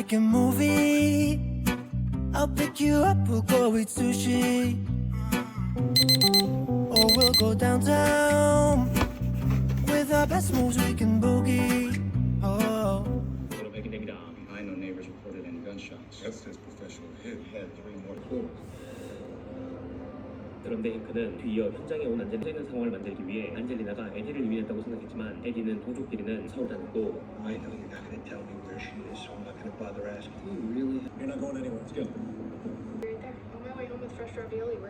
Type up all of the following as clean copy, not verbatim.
make a movie. I'll pick you up, we'll go eat sushi. Or we'll go downtown. With our best moves we can boogie. Oh. Behind no neighbors reported any gunshots. That's his professional hit. He had 3 more. 그런데 그는 뒤이어 현장에 온 안젤리나 있는 상황을 만들기 위해 안젤리나가 에디를 유인했다고 생각했지만 에디는 동족끼리는 서로 다녔고 I know you're not going to tell me where she is, so I'm not going to bother asking. Do you really? You're not going anywhere. Let's go. Right there. On my way home with fresh ravioli.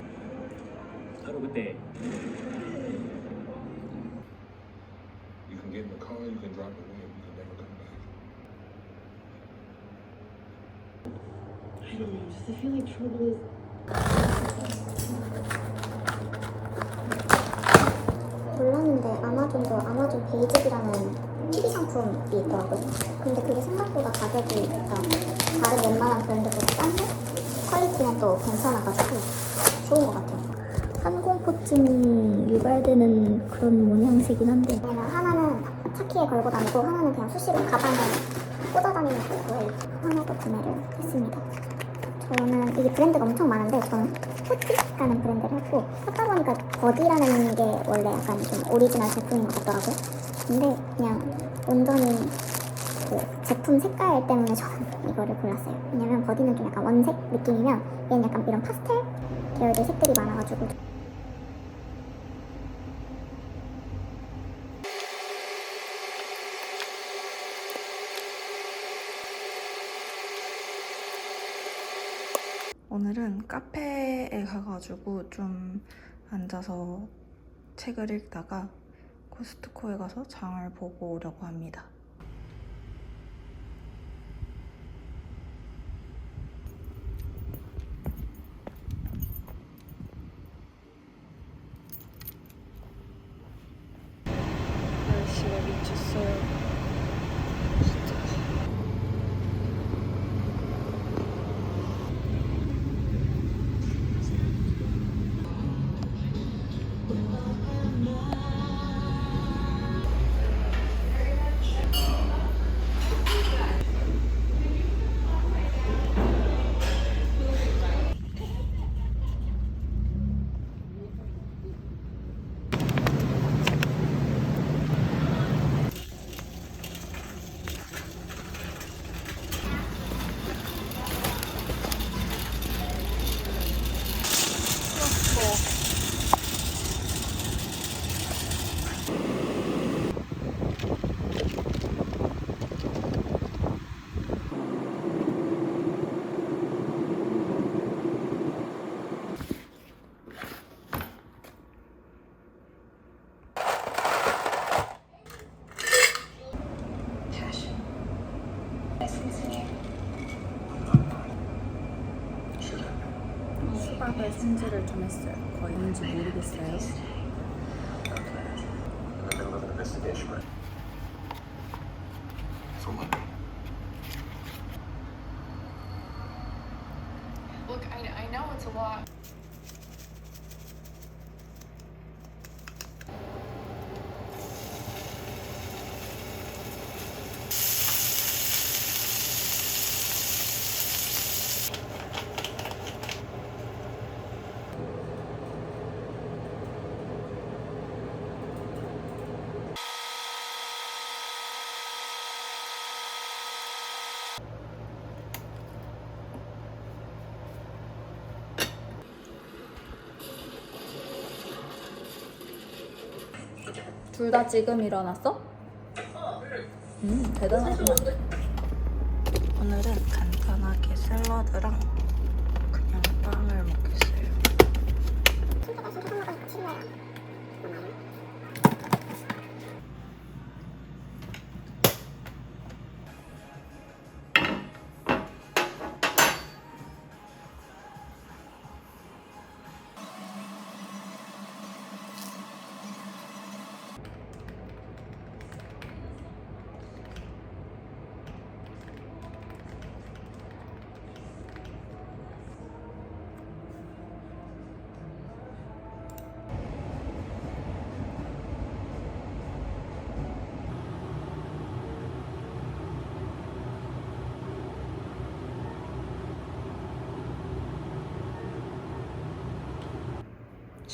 바로 그때 You can get in the car, you can drive away, and you can never come back. I don't know. Just I feel like trouble is. 몰랐는데 아마존도 아마존 베이직이라는 TV 상품이 있더라고요. 근데 그게 생각보다 가격이 다른 웬만한 브랜드보다 싼데 퀄리티는 또 괜찮아가지고 좋은 것 같아요. 항공포증 유발되는 그런 모양새긴 한데 왜냐면 하나는 차키에 걸고 다니고 하나는 그냥 수시로 가방에 꽂아 다니는 거고요. 하나도 구매를 했습니다. 저는 이게 브랜드가 엄청 많은데 저는 후티라는 브랜드를 했고 하다 보니까 버디라는 게 원래 약간 좀 오리지널 제품인 것 같더라고요. 근데 그냥 온전히 그 제품 색깔 때문에 저는 이거를 골랐어요. 왜냐면 버디는 좀 약간 원색 느낌이면 얘는 약간 이런 파스텔 계열의 색들이 많아가지고 오늘은 카페에 가가지고 좀 앉아서 책을 읽다가 코스트코에 가서 장을 보고 오려고 합니다. 날씨가 미쳤어요. 수박에 손질을 좀 했어요. 거의 뭔지 모르겠어요. Look, I know it's a lot. 둘 다 지금 일어났어? 대단하구나. 오늘은 간단하게 샐러드랑 그냥 빵을 먹겠어요.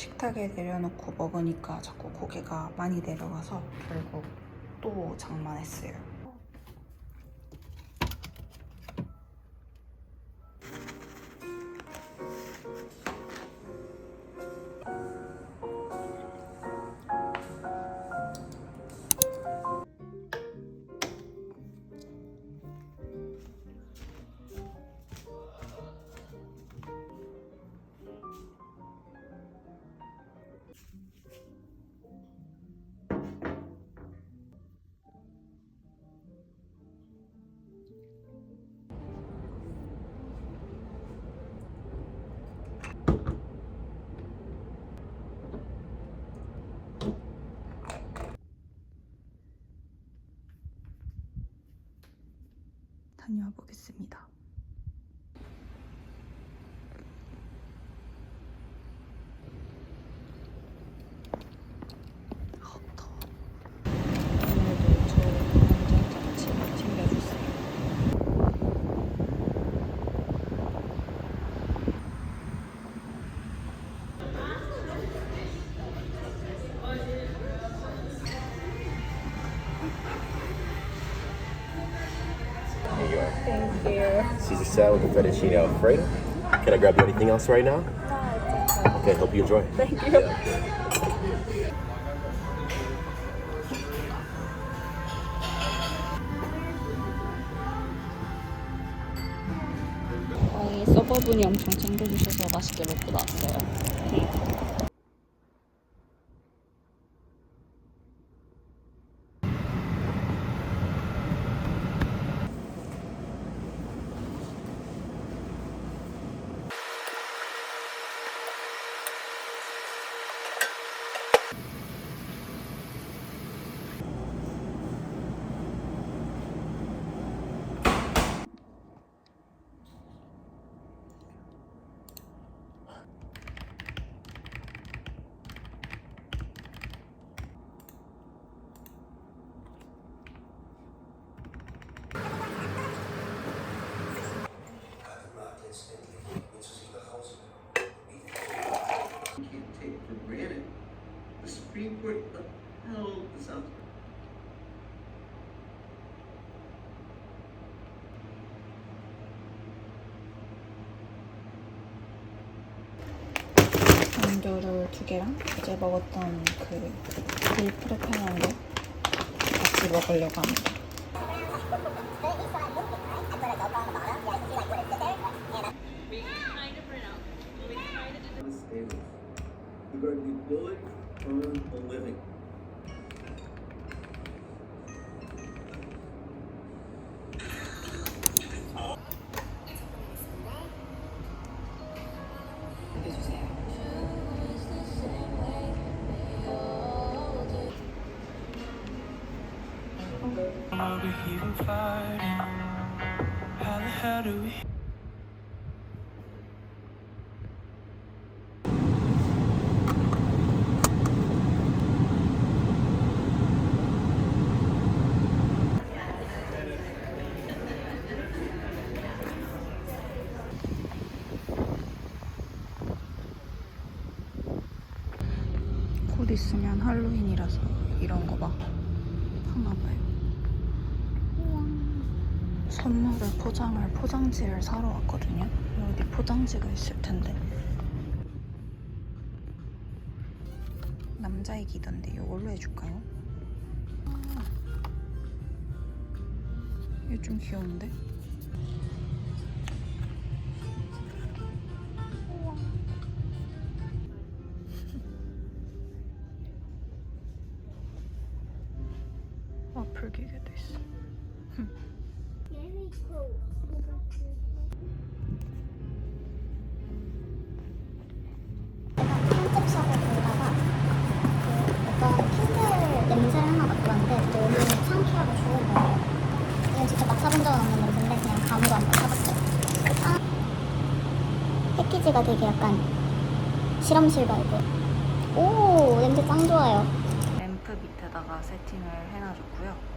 식탁에 내려놓고 먹으니까 자꾸 고개가 많이 내려가서 결국 또 장만했어요. 다녀와 보겠습니다. 더워. 오늘도 저 완전 짝집 챙겨줬어요. Caesar salad with fettuccine alfredo. Can I grab you anything else right now? Okay, hope you enjoy. Thank you. 서버분이 엄청 챙겨주셔서 맛있게 먹고 나왔어요. Can't take for granted. The Supreme Court upheld the South. 감귤을 2개랑 어제 먹었던 그 딜프레펜한 거 같이 먹으려고 합니다. We're going to be bullet earn a living. Are we even fighting? How the hell do we? 곧 있으면 할로윈이라서 이런 거 막 하나 봐요. 우와. 선물을 포장지를 사러 왔거든요. 어디 포장지가 있을 텐데. 남자애기던데 이걸로 해줄까요? 이거 좀 귀여운데? 와플 기계도 있어. 편집샵에 보다가 어떤 캔들 냄새를 하나 맡았는데 너무 상쾌하고 좋은 거예요. 이건 진짜 맡아본 적은 없는 냄새인데 그냥 감으로 한번 사봤어요. 패키지가 되게 약간 실험실 바이브. 오, 냄새 짱 좋아요. 램프 밑에다가 세팅을 해놔줬고요.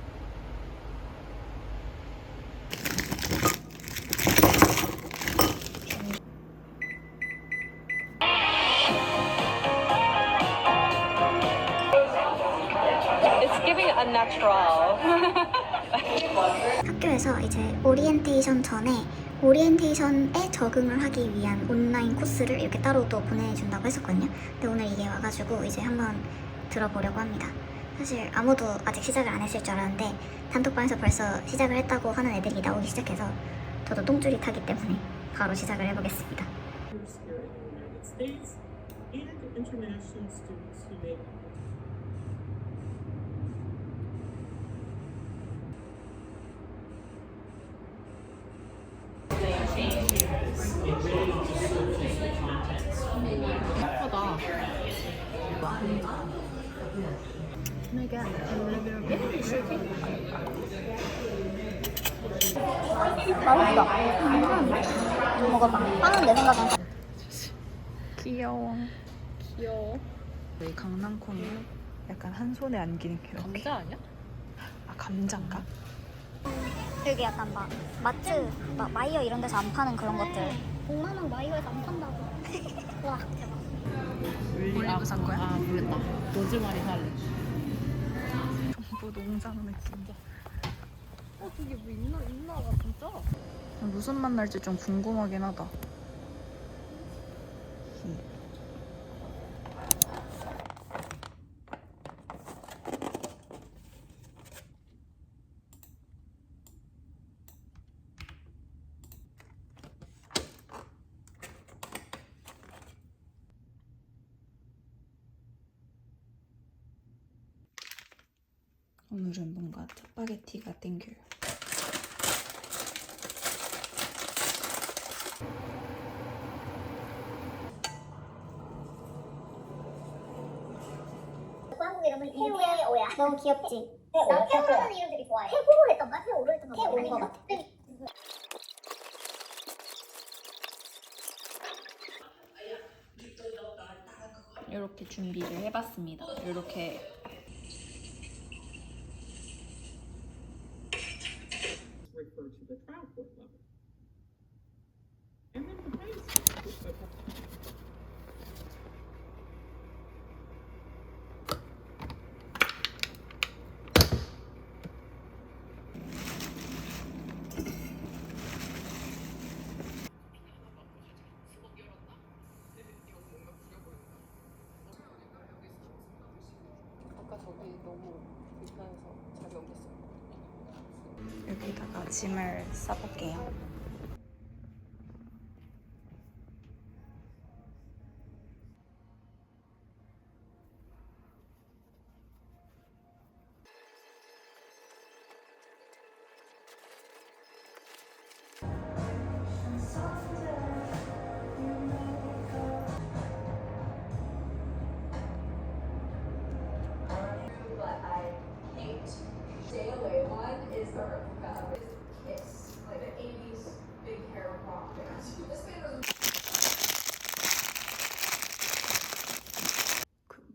giving it unnatural. 학교에서 이제 오리엔테이션 전에 오리엔테이션에 적응을 하기 위한 온라인 코스를 이렇게 따로 또 보내준다고 했었거든요. 근데 오늘 이게 와가지고 이제 한번 들어보려고 합니다. 사실 아무도 아직 시작을 안 했을 줄 알았는데 단톡방에서 벌써 시작을 했다고 하는 애들이 나오기 시작해서 저도 똥줄이 타기 때문에 바로 시작을 해보겠습니다. 맛있다. 먹어봐. 파는 내 생각엔 귀여워. 여기 강낭콩이 약간 한 손에 안기는 게 감자 아니야? 아 감자인가? 여기 약간 막 마트, 막 마이어 이런 데서 안 파는 그런 것들 5만 원 마이어에서 안 판다고. 와 대박. 올리브 산 거야? 아 모르겠다. 로즈마리 살래. 정보 농장네 진짜. 저기 뭐 있나 봐 진짜. 무슨 맛 날지 좀 궁금하긴 하다. 오늘은 뭔가 스파게티가 땡겨요. 한국 이름은 태오야. 너무 귀엽지? 나 태오라는 이름 되게 좋아해. 태오로 했던가? 태오로 했던가? 태오인 것 같아. 이렇게 준비를 해봤습니다. 이렇게 refer to the trial court level. And then the base. 여기다가 짐을 싸볼게요.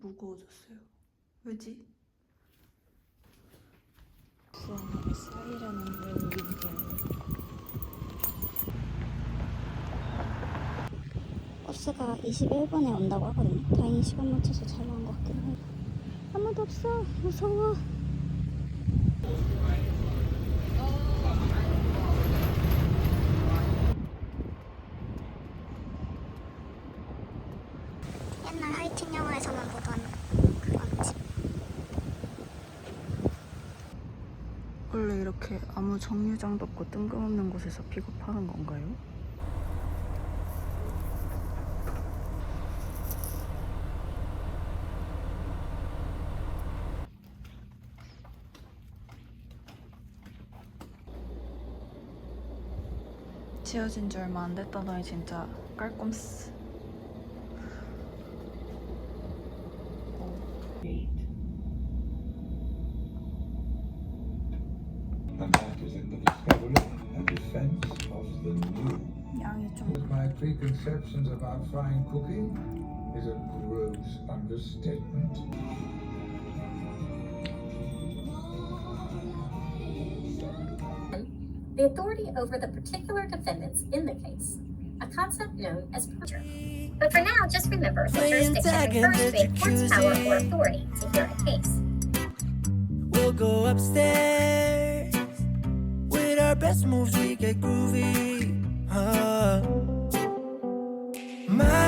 무거워졌어요. 왜지? 수원하게 쌓이려는 외국인들. 버스가 21분에 온다고 하거든요. 다행히 시간 맞춰서 잘 나온 것 같긴 해요. 아무도 없어. 무서워. 옛날 하이틴 영화에서만 보던 그런 집. 원래 이렇게 아무 정류장도 없고 뜬금없는 곳에서 픽업하는 건가요? 지어진 지 얼마 안 됐다더니 진짜 깔끔스. And that is in the discovery and defense of the new. 양이 좀 My preconceptions about fine cooking is a gross understatement. The authority over the particular defendants in the case, a concept known as perjury. But for now, just remember that jurisdiction refers to a court's power or authority to hear a case. we'll go upstairs. With our best moves, we get groovy. My